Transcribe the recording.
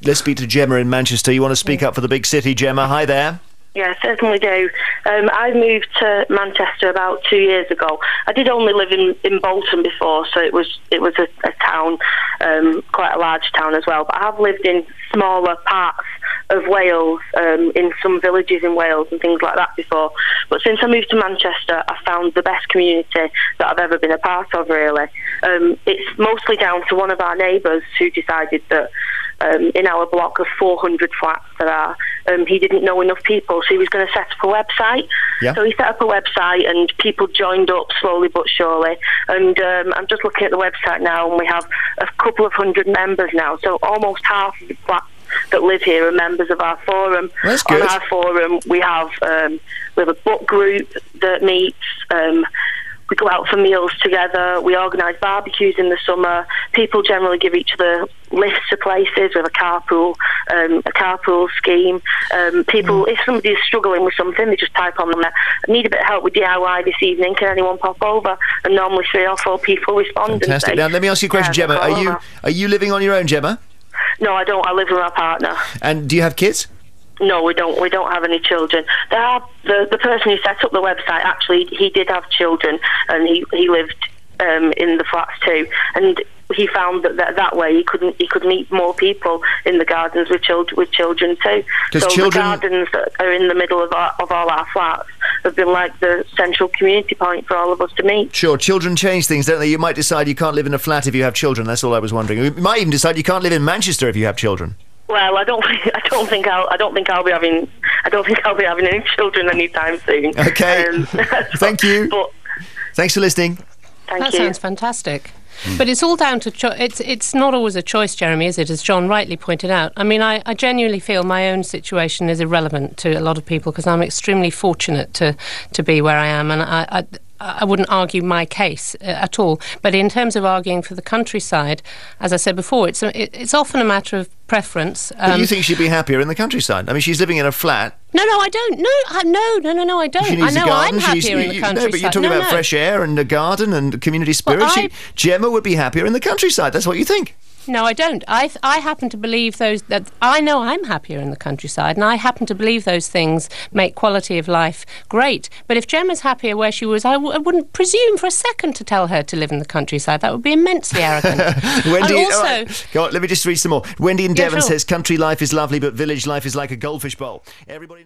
Let's speak to Gemma in Manchester. You want to speak up for the big city, Gemma? Hi there. Yeah, certainly do. I moved to Manchester about 2 years ago. I did only live in Bolton before, so it was a town, quite a large town as well. But I have lived in smaller parts of Wales, in some villages in Wales and things like that before. But since I moved to Manchester, I found the best community that I've ever been a part of, really. It's mostly down to one of our neighbours who decided that in our block of 400 flats there are, he didn't know enough people, so he was going to set up a website. Yeah. So he set up a website and people joined up slowly but surely. And I'm just looking at the website now, and we have a couple of hundred members now, so almost half of the flats that live here are members of our forum. That's good. On our forum we have a book group that meets. We go out for meals together. We organise barbecues in the summer. People generally give each other lifts to places with a carpool scheme. People, if somebody is struggling with something, they just type on them, I need a bit of help with DIY this evening, can anyone pop over? And normally 3 or 4 people respond. Fantastic. And say, Now, let me ask you a question, Gemma. Are you living on your own, Gemma? No, I don't. I live with my partner. And do you have kids? No, we don't. We don't have any children. The person who set up the website, actually, he did have children, and he lived in the flats too. And he found that way he could meet more people in the gardens with children too. So the gardens that are in the middle of all our flats have been like the central community point for all of us to meet. Sure, children change things, don't they? You might decide you can't live in a flat if you have children. That's all I was wondering. You might even decide you can't live in Manchester if you have children. Well, I don't think I'll be having any children anytime soon. Okay. Thank you. But thanks for listening. Thank you. That sounds fantastic. But it's all down to it's not always a choice, Jeremy, is it? As John rightly pointed out. I mean, I genuinely feel my own situation is irrelevant to a lot of people because I'm extremely fortunate to be where I am, and I wouldn't argue my case at all. But in terms of arguing for the countryside, as I said before, it's often a matter of preference. But you think she'd be happier in the countryside? I mean, she's living in a flat. No, I don't. No, I don't. She needs I know a garden. I'm happier in the countryside. No, but you're talking about fresh air and a garden and community spirit. Well, Gemma would be happier in the countryside. That's what you think. No, I don't. I happen to believe that I know I'm happier in the countryside, and I happen to believe those things make quality of life great. But if Gemma's happier where she was, I wouldn't presume for a second to tell her to live in the countryside. That would be immensely arrogant. Wendy, and also, right, go on, let me just read some more. Wendy in Devon says, country life is lovely, but village life is like a goldfish bowl. Everybody.